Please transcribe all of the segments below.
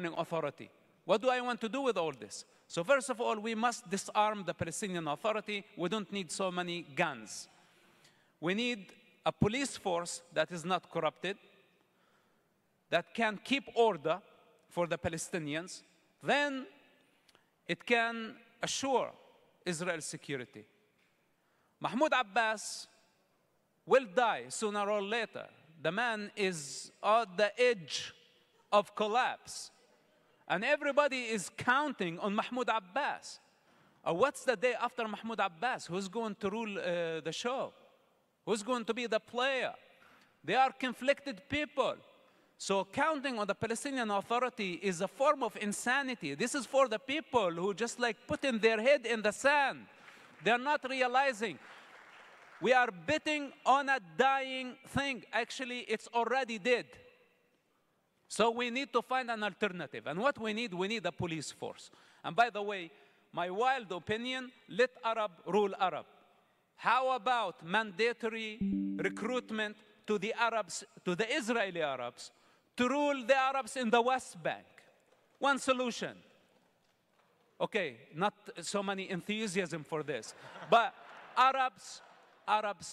governing authority. What do I want to do with all this? So first of all, we must disarm the Palestinian Authority. We don't need so many guns. We need a police force that is not corrupted, that can keep order for the Palestinians. Then it can assure Israel's security. Mahmoud Abbas will die sooner or later. The man is at the edge of collapse. And everybody is counting on Mahmoud Abbas. What's the day after Mahmoud Abbas? Who's going to rule the show? Who's going to be the player? They are conflicted people. So counting on the Palestinian Authority is a form of insanity. This is for the people who just like putting their head in the sand. They're not realizing. We are betting on a dying thing. Actually, it's already dead. So we need to find an alternative. And what we need a police force. And by the way, my wild opinion, let Arab rule Arab. How about mandatory recruitment to the Arabs, to the Israeli Arabs, to rule the Arabs in the West Bank? One solution. Okay, not so many enthusiasm for this. But Arabs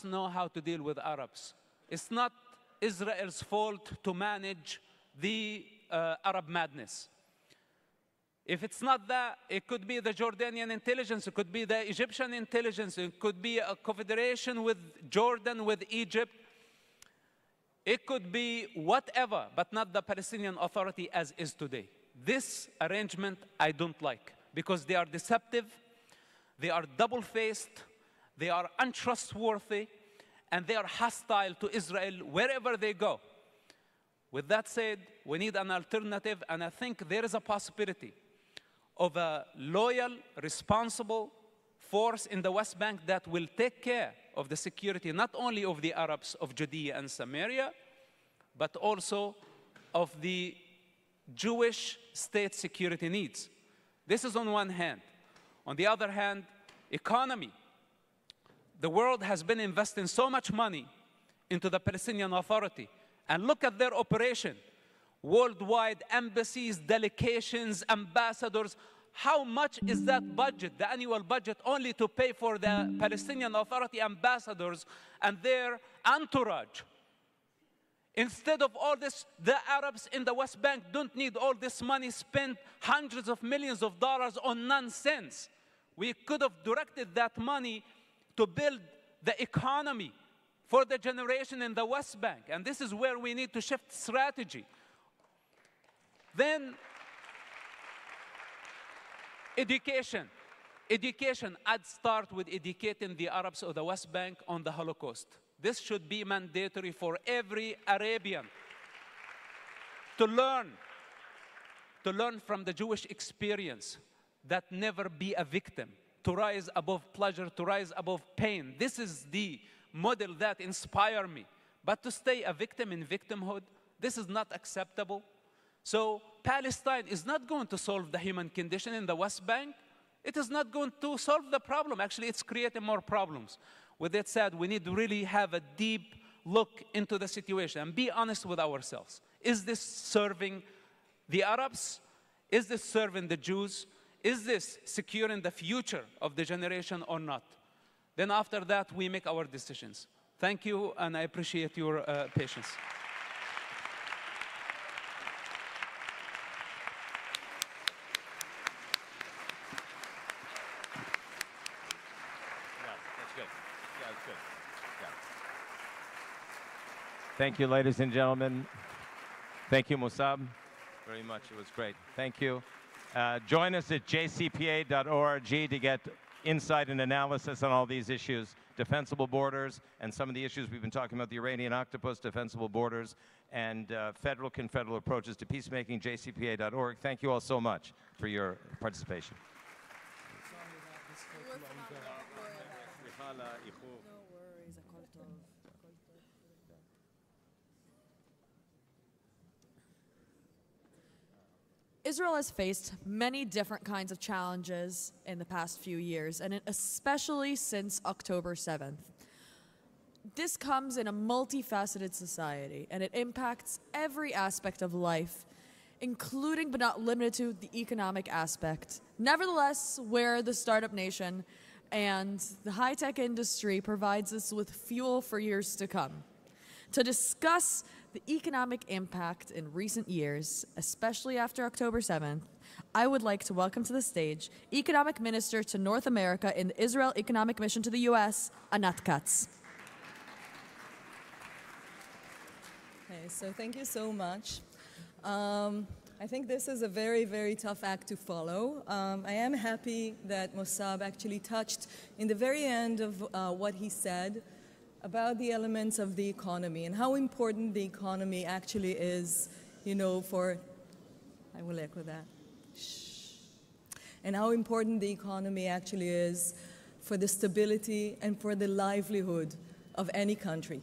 know how to deal with Arabs. It's not Israel's fault to manage the Arab madness. If it's not that, it could be the Jordanian intelligence, it could be the Egyptian intelligence, it could be a confederation with Jordan, with Egypt. It could be whatever, but not the Palestinian Authority as is today. This arrangement I don't like, because they are deceptive, they are double-faced, they are untrustworthy, and they are hostile to Israel wherever they go. With that said, we need an alternative, and I think there is a possibility of a loyal, responsible force in the West Bank that will take care of the security, not only of the Arabs of Judea and Samaria, but also of the Jewish state security needs. This is on one hand. On the other hand, economy. The world has been investing so much money into the Palestinian Authority. And look at their operation. Worldwide embassies, delegations, ambassadors. How much is that budget, the annual budget, only to pay for the Palestinian Authority ambassadors and their entourage? Instead of all this, the Arabs in the West Bank don't need all this money spent, hundreds of millions of dollars on nonsense. We could have directed that money to build the economy for the generation in the West Bank. And this is where we need to shift strategy. Then, education. Education, I'd start with educating the Arabs of the West Bank on the Holocaust. This should be mandatory for every Arabian to learn from the Jewish experience, that never be a victim, to rise above pleasure, to rise above pain. This is the model that inspired me. But to stay a victim in victimhood, this is not acceptable. So Palestine is not going to solve the human condition in the West Bank. It is not going to solve the problem. Actually, it's creating more problems. With that said, we need to really have a deep look into the situation and be honest with ourselves. Is this serving the Arabs? Is this serving the Jews? Is this securing the future of the generation or not? Then after that, we make our decisions. Thank you, and I appreciate your patience. Thank you, ladies and gentlemen. Thank you, Mosab, very much. It was great. Thank you. Join us at jcpa.org to get insight and analysis on all these issues, defensible borders, and some of the issues we've been talking about, the Iranian octopus, defensible borders, and federal, confederal approaches to peacemaking, jcpa.org. Thank you all so much for your participation. Israel has faced many different kinds of challenges in the past few years, and especially since October 7th. This comes in a multifaceted society, and it impacts every aspect of life including but not limited to the economic aspect. Nevertheless, we're the startup nation, and the high-tech industry provides us with fuel for years to come. To discuss the economic impact in recent years, especially after October 7th, I would like to welcome to the stage Economic Minister to North America in the Israel Economic Mission to the U.S., Anat Katz. Okay, so thank you so much. I think this is a very, very tough act to follow. I am happy that Mosab actually touched in the very end of what he said about the elements of the economy and how important the economy actually is, you know, for, I will echo that, and how important the economy actually is for the stability and for the livelihood of any country.